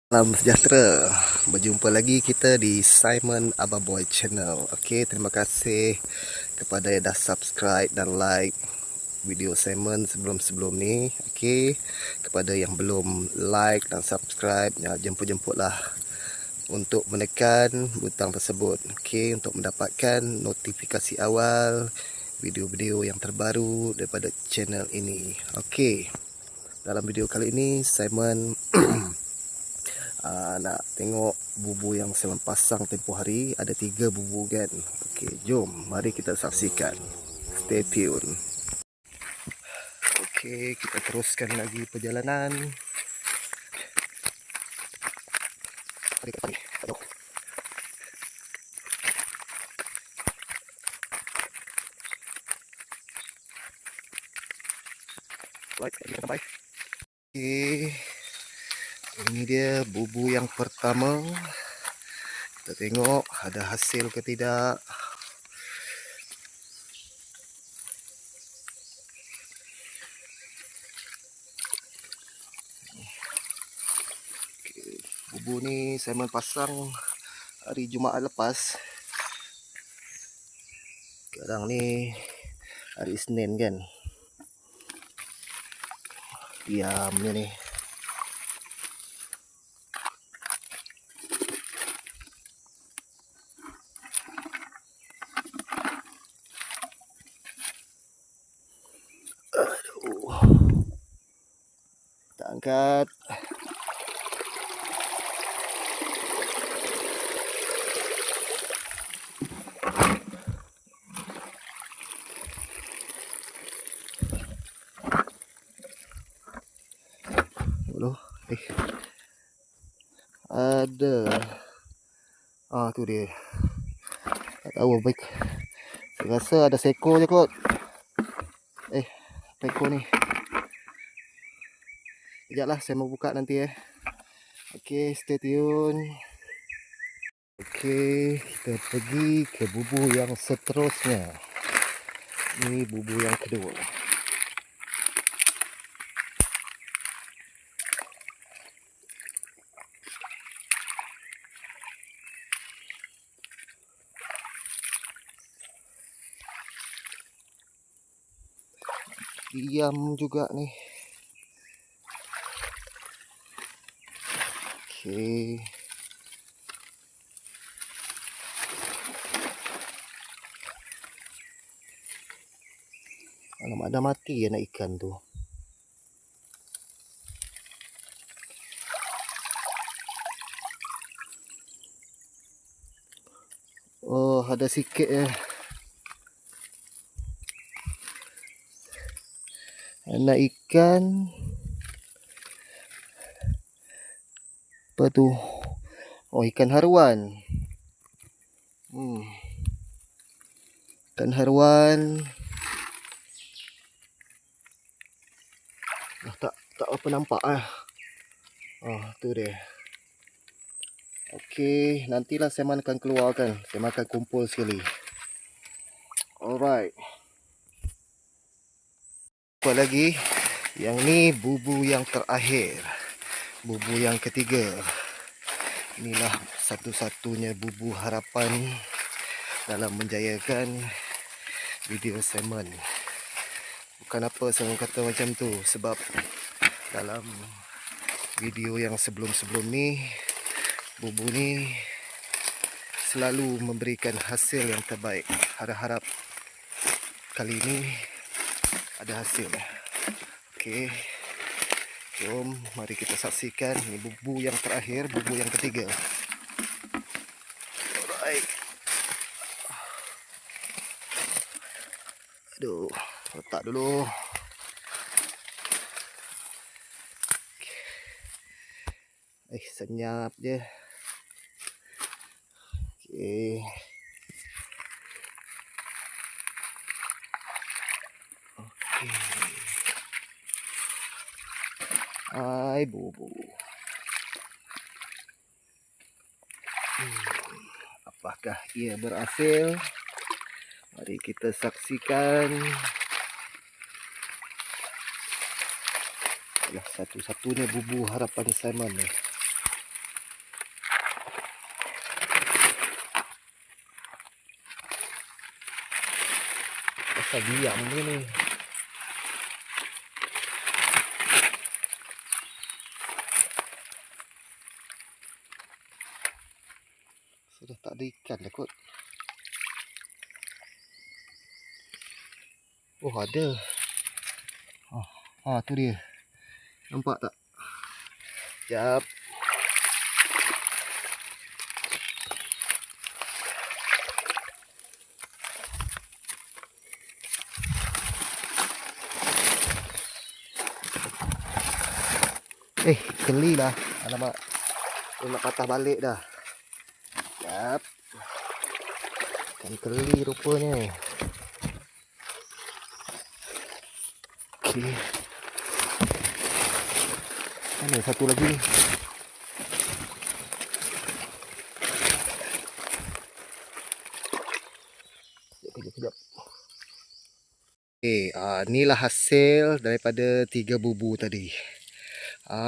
Salam sejahtera. Berjumpa lagi kita di Simon Ababoy Channel. Okey, terima kasih kepada yang dah subscribe dan like video Simon sebelum-sebelum ni. Okey, kepada yang belum like dan subscribe, ya, jemput-jemputlah untuk menekan butang tersebut. Okey, untuk mendapatkan notifikasi awal video-video yang terbaru daripada channel ini. Okey, dalam video kali ini Simon nak tengok bubu yang saya pasang tempoh hari. Ada 3 bubu kan. Okey, jom mari kita saksikan. Stay tune. Okey, kita teruskan lagi perjalanan. Mari kita pergi. Aduh. Right, kita sampai. Okey, ini dia bubu yang pertama. Kita tengok ada hasil ke tidak. Okey, bubu ni saya pasang hari Jumaat lepas. Sekarang ni hari Isnin kan. Diamnya ni. Kita angkat. Dulu. Ada. Tu dia. Tak tahu baik. Saya rasa ada seekor je kot. Apa ekor ni? Sekejaplah saya mau buka nanti . Okey, stay tune. Okey, kita pergi ke bubu yang seterusnya. Ini bubu yang kedua. Diam juga nih. Okey. Ada mati ya nak ikan tu. Oh, ada sikit ya. Anak ikan. Apa tu? Oh, ikan haruan. Ikan haruan. Tak apa nampak . Tu dia. Okey, nantilah saya akan keluarkan. Saya akan kumpul sekali. Alright. Apa lagi? Yang ni bubu yang terakhir. Bubu yang ketiga. Inilah satu-satunya bubu harapan dalam menjayakan video Simon. Bukan apa saya kata macam tu, sebab dalam video yang sebelum-sebelum ni, bubu ni selalu memberikan hasil yang terbaik. Harap-harap kali ini ada hasil. Okey, jom mari kita saksikan. Ini bubu yang terakhir, bubu yang ketiga. Alright. Aduh, letak dulu. Senyap je. Okey. Okey. Hai bubu. Apakah ia berhasil? Mari kita saksikan. Satu-satunya bubu harapan Simon ni. Asal diam dia ni. Sudah tak ada ikan dah kot. Oh ada. Tu dia. Nampak tak? Sekejap. Keli lah. Alamak. Dia nak patah balik dah. Sekejap. Ikan keli rupanya. Okey. Mana satu lagi ni? Sekejap. Inilah hasil daripada 3 bubu tadi.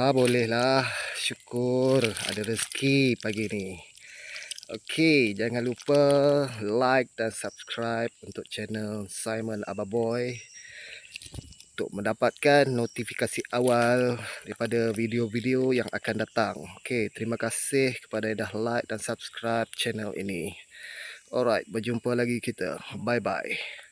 Bolehlah. Syukur ada rezeki pagi ni. Okey, jangan lupa like dan subscribe untuk channel Simon Ababoy untuk mendapatkan notifikasi awal daripada video-video yang akan datang. Okey, terima kasih kepada yang dah like dan subscribe channel ini. Alright, berjumpa lagi kita. Bye-bye.